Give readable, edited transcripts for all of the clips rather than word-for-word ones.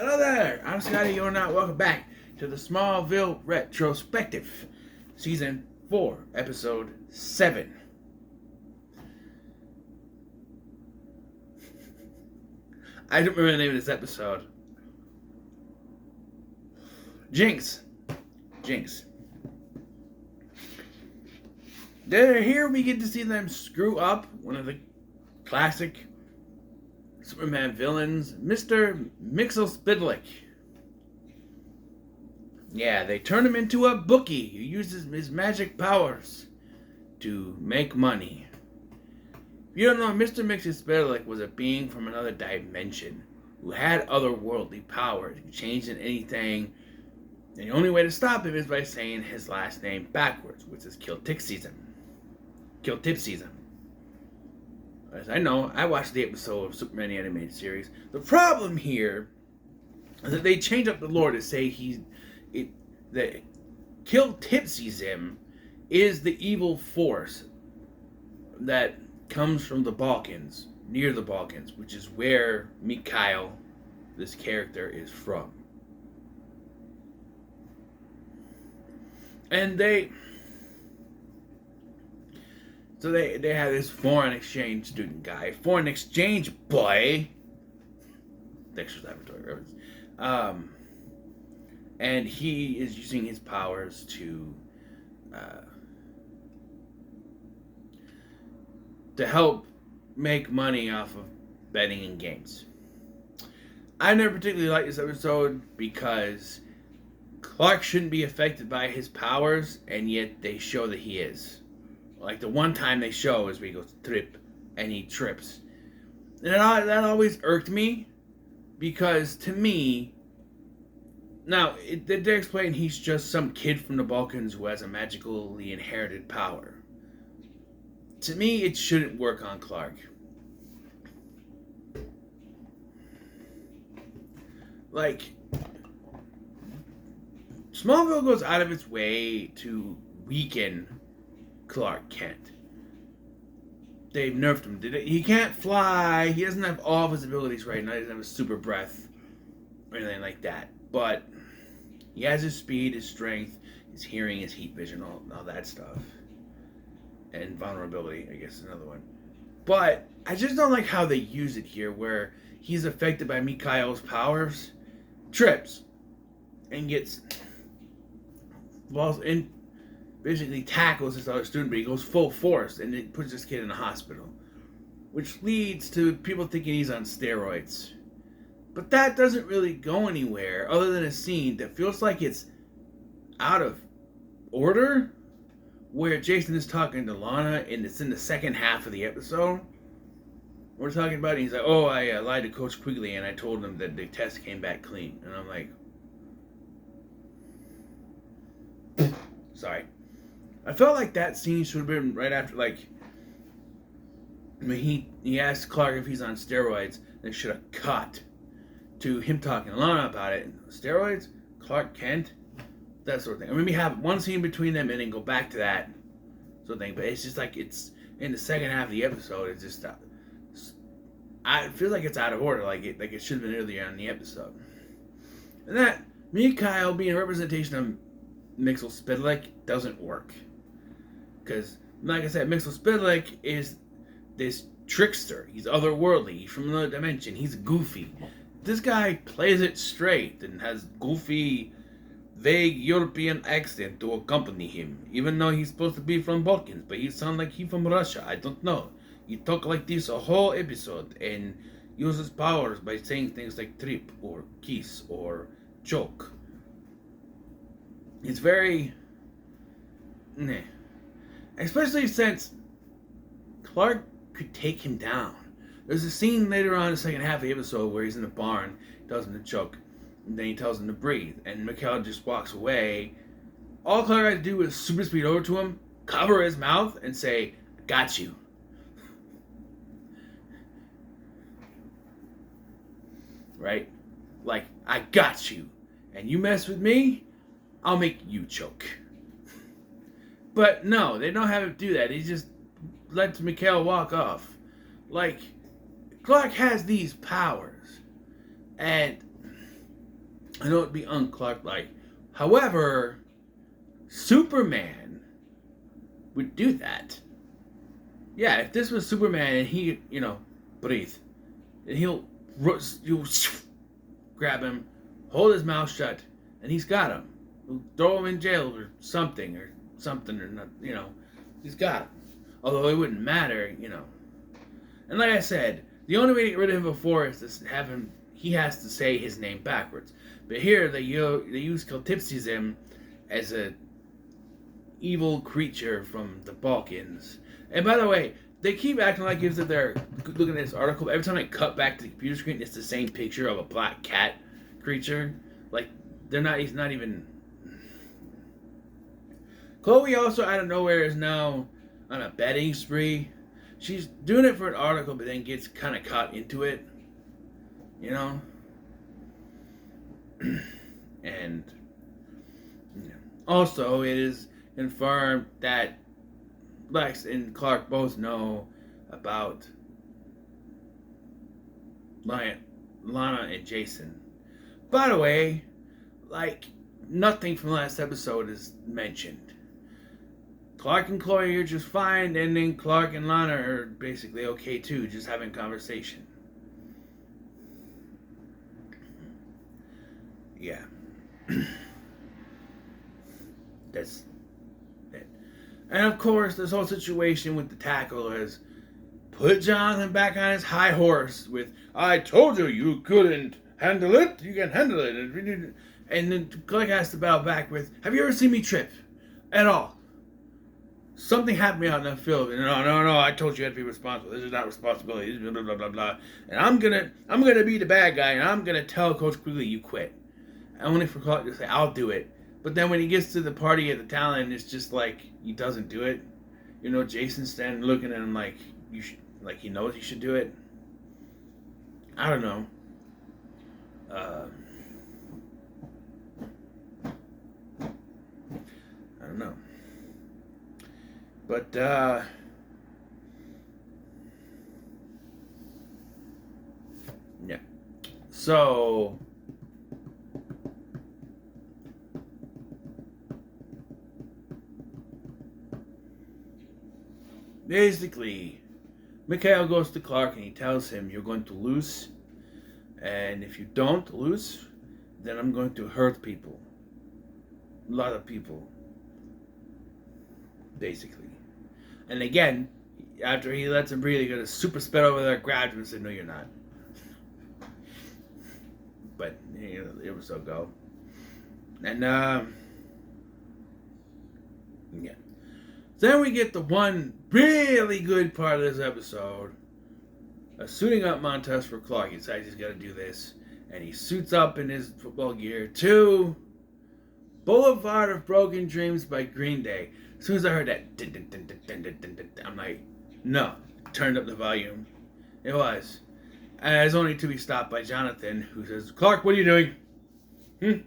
Hello there, I'm Scotty, you're not welcome back to the Smallville Retrospective, Season 4, Episode 7. I don't remember the name of this episode. Jinx. Here we get to see them screw up one of the classic Superman villains, Mr. Mxyzptlk. Yeah, they turn him into a bookie who uses his magic powers to make money. If you don't know, Mr. Mxyzptlk was a being from another dimension who had otherworldly powers. He could change in anything. And the only way to stop him is by saying his last name backwards, which is Kiltipsism. As I know, I watched the episode of Superman the Animated Series. The problem here is that they change up the lore to say that Kiltipsism is the evil force that comes from the Balkans, near the Balkans, which is where Mikhail, this character, is from. And they have this foreign exchange student guy, foreign exchange boy, Dexter's Laboratory reference, and he is using his powers to help make money off of betting in games. I never particularly liked this episode because Clark shouldn't be affected by his powers, and yet they show that he is. Like the one time they show is where he goes trip, and he trips. And that always irked me, because to me, now, they're explaining he's just some kid from the Balkans who has a magically inherited power. To me, it shouldn't work on Clark. Like, Smallville goes out of its way to weaken Clark Kent. They've nerfed him. He can't fly. He doesn't have all of his abilities right now. He doesn't have a super breath or anything like that. But he has his speed, his strength, his hearing, his heat vision, all that stuff. And vulnerability, I guess, is another one. But I just don't like how they use it here, where he's affected by Mikhail's powers, trips, and gets and basically tackles this other student, but he goes full force, and it puts this kid in a hospital, which leads to people thinking he's on steroids. But that doesn't really go anywhere other than a scene that feels like it's out of order, where Jason is talking to Lana, and it's in the second half of the episode. We're talking about it, and he's like, oh, I lied to Coach Quigley, and I told him that the test came back clean. And I'm like, sorry. I felt like that scene should have been right after, like, when he asked Clark if he's on steroids, they should have cut to him talking to Lana about it. Steroids? Clark Kent? That sort of thing. I mean, we have one scene between them and then go back to that sort of thing. But it's just like it's in the second half of the episode. It's just it feels like it's out of order. Like it should have been earlier in the episode. And that Mikhail being a representation of Mxyzptlk doesn't work. Because, like I said, Mxyzptlk is this trickster. He's otherworldly. He's from another dimension. He's goofy. This guy plays it straight and has goofy, vague European accent to accompany him, even though he's supposed to be from Balkans, but he sounds like he's from Russia. I don't know. He talk like this a whole episode and uses powers by saying things like trip or kiss or choke. It's very meh. Especially since Clark could take him down. There's a scene later on in the second half of the episode where he's in the barn, tells him to choke, and then he tells him to breathe, and Mikhail just walks away. All Clark had to do was super speed over to him, cover his mouth, and say, got you. Right? Like, I got you. And you mess with me, I'll make you choke. But no, they don't have him do that. He just lets Mikhail walk off. Like, Clark has these powers. And I know it'd be un-Clark-like. However, Superman would do that. Yeah, if this was Superman and he, breathe, and you'll grab him, hold his mouth shut, and he's got him. He'll throw him in jail or something, or not, he's got him. Although it wouldn't matter. And like I said, the only way to get rid of him before is to have him, he has to say his name backwards. But here they use Keltipsism as a evil creature from the Balkans. And by the way, they keep acting like if they're looking at this article. Every time I cut back to the computer screen, it's the same picture of a black cat creature. Like he's not even. Chloe also out of nowhere is now on a betting spree. She's doing it for an article, but then gets kind of caught into it. And also it is confirmed that Lex and Clark both know about Lana and Jason. By the way, nothing from last episode is mentioned. Clark and Chloe are just fine, and then Clark and Lana are basically okay too, just having conversation. Yeah. That's it. And of course, this whole situation with the tackle has put Jonathan back on his high horse with, I told you you couldn't handle it, you can handle it. And then Clark has to battle back with, have you ever seen me trip? At all. Something happened to me out in that field. And no, I told you had to be responsible. This is not responsibility. This is blah, blah, blah, blah. And I'm gonna be the bad guy, and I'm gonna tell Coach Quigley you quit. Only for Clark to say, I'll do it. But then when he gets to the party at the talent, it's just like he doesn't do it. Jason's standing looking at him like he knows he should do it. I don't know. I don't know. But yeah. So basically, Mikhail goes to Clark and he tells him, you're going to lose, and if you don't lose, then I'm going to hurt people. A lot of people. Basically. And again, after he lets him breathe, he goes super sped over there, grabbed him and said, no, you're not. But, it was so go. And, yeah. Then we get the one really good part of this episode. A suiting up montage for Clark. He decides he's got to do this. And he suits up in his football gear to Boulevard of Broken Dreams by Green Day. As soon as I heard that, I'm like, no. Turned up the volume. It was. And it's only to be stopped by Jonathan, who says, Clark, what are you doing?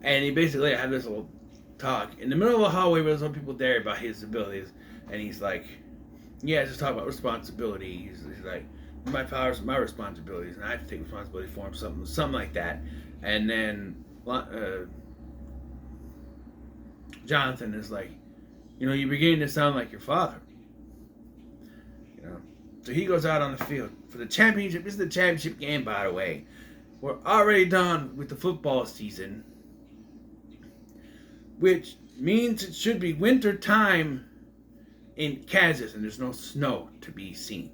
And he basically had this little talk in the middle of a hallway where there's other people there about his abilities. And he's like, yeah, just talk about responsibility. He's like, my powers, my responsibilities, and I have to take responsibility for him, something like that. And then Jonathan is like, you're beginning to sound like your father. So he goes out on the field for the championship. This is the championship game, by the way. We're already done with the football season, which means it should be winter time in Kansas, and there's no snow to be seen.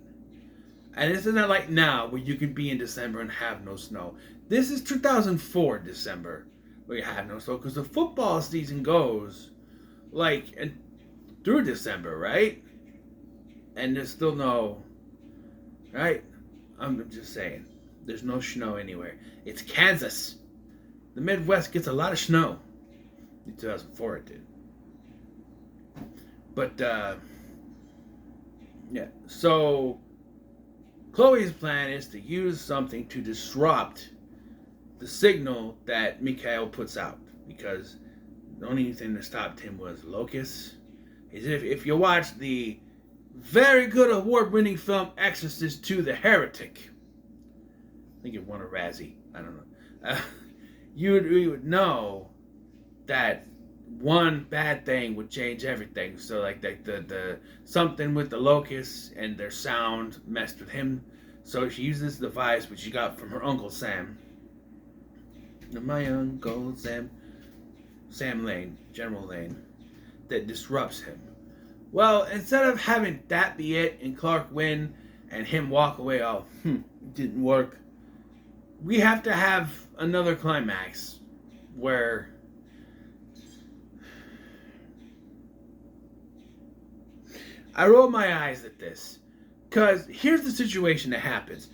And this is not like now, where you can be in December and have no snow. This is 2004 December, where you have no snow, because the football season goes through December, right? And there's still no, right? I'm just saying, there's no snow anywhere. It's Kansas. The Midwest gets a lot of snow. In 2004 it did. But, yeah. So, Chloe's plan is to use something to disrupt the signal that Mikhail puts out. Because the only thing that stopped him was locusts. If you watch the very good award-winning film Exorcist II: The Heretic, I think it won a Razzie. I don't know. you would know that one bad thing would change everything. So like the something with the locusts and their sound messed with him. So she used this device which she got from her uncle Sam. My uncle Sam Lane, General Lane, that disrupts him. Well, instead of having that be it and Clark win and him walk away, it didn't work. We have to have another climax where I roll my eyes at this. Because here's the situation that happens.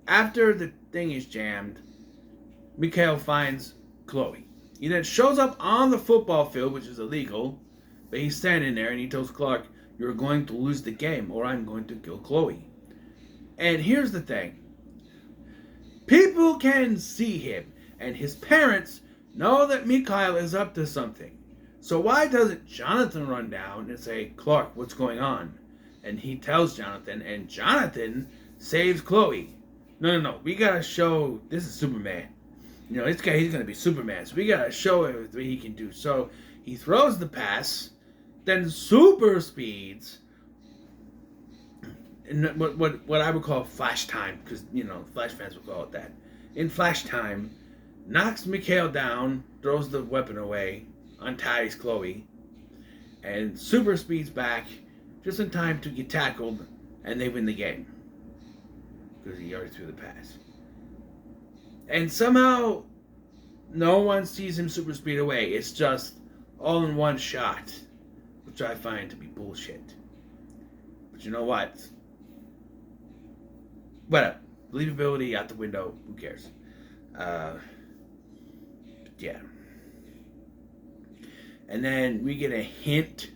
After the thing is jammed, Mikhail finds Chloe. He then shows up on the football field, which is illegal. But he's standing there and he tells Clark, "You're going to lose the game or I'm going to kill Chloe." And here's the thing. People can see him. And his parents know that Mikhail is up to something. So why doesn't Jonathan run down and say, "Clark, what's going on?" And he tells Jonathan, and Jonathan saves Chloe. No. We gotta show this is Superman. This guy, he's gonna be Superman. So we gotta show him what he can do. So he throws the pass, then super speeds, and what I would call flash time, because Flash fans would call it that. In flash time, knocks Mikhail down, throws the weapon away, unties Chloe, and super speeds back just in time to get tackled, and they win the game. Because he already threw the pass. And somehow, no one sees him super speed away. It's just all in one shot, which I find to be bullshit. But you know what? Whatever. Believability out the window. Who cares? Yeah. And then we get a hint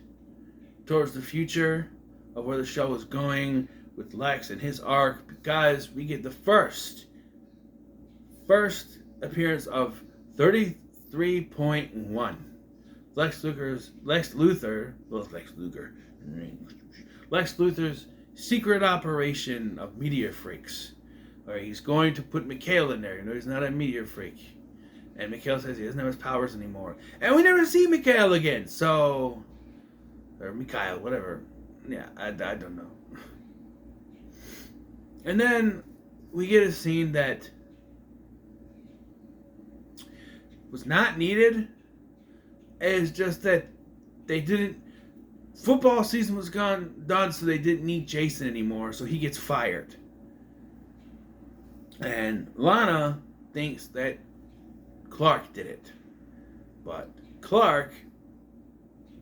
towards the future of where the show is going with Lex and his arc, because we get the first appearance of 33.1. Lex Luthor's secret operation of Meteor Freaks. Where he's going to put Mikhail in there. He's not a Meteor Freak. And Mikhail says he doesn't have his powers anymore. And we never see Mikhail again, so... Or Mikhail, whatever. Yeah, I don't know. And then we get a scene that was not needed. It's just that they didn't... Football season was done, so they didn't need Jason anymore, so he gets fired. And Lana thinks that Clark did it. But Clark,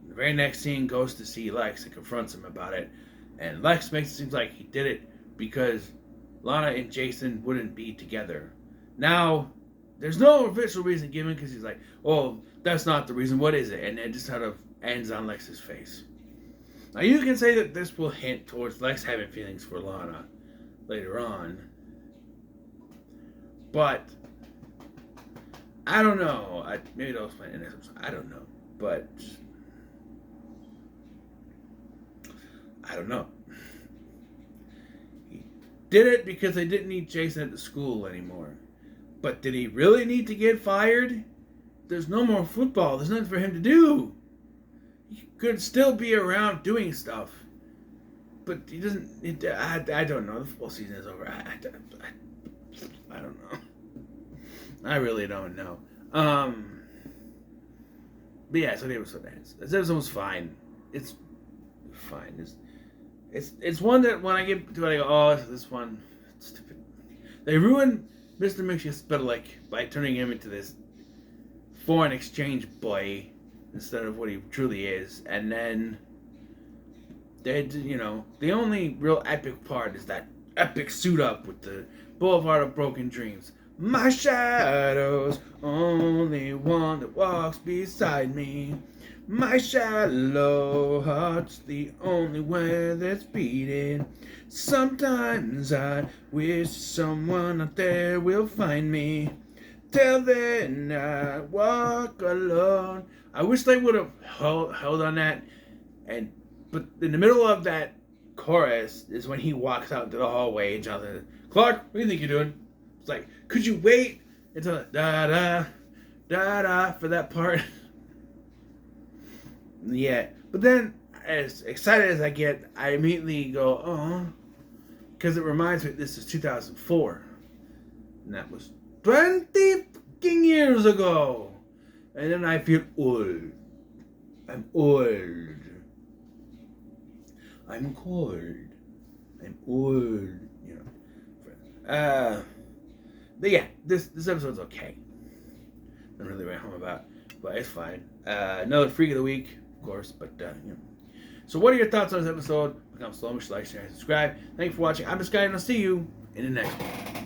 the very next scene, goes to see Lex and confronts him about it. And Lex makes it seem like he did it because Lana and Jason wouldn't be together. Now, there's no official reason given because he's like, "Oh, that's not the reason. What is it?" And it just sort of ends on Lex's face. Now, you can say that this will hint towards Lex having feelings for Lana later on. But I don't know. Maybe they'll explain it in this episode. I don't know. But I don't know. He did it because they didn't need Jason at the school anymore. But did he really need to get fired? There's no more football. There's nothing for him to do. He could still be around doing stuff. But he doesn't... I don't know. The football season is over. I don't know. I really don't know. But yeah, so the episode ends. This episode was fine. It's fine. It's one that when I get to it, I go, "Oh, this one, it's stupid." They ruined Mr. Mxyzptlk by turning him into this foreign exchange boy instead of what he truly is. And then they, the only real epic part is that epic suit up with the Boulevard of Broken Dreams. My shadow's only one that walks beside me. My shallow heart's the only way that's beating. Sometimes I wish someone out there will find me. Till then I walk alone. I wish they would have held on that. But in the middle of that chorus is when he walks out into the hallway and Jonathan says, "Clark, what do you think you're doing?" It's like, could you wait until da da da-da for that part. Yeah. But then, as excited as I get, I immediately go, oh, because it reminds me this is 2004. And that was 20 fucking years ago. And then I feel old. I'm old. I'm cold. I'm old. You know. But yeah, this episode's okay. Not really right home about, but it's fine. Another freak of the week, of course, but you know. So what are your thoughts on this episode? Become slow, like, share, and subscribe. Thank you for watching. I'm this guy, and I'll see you in the next one.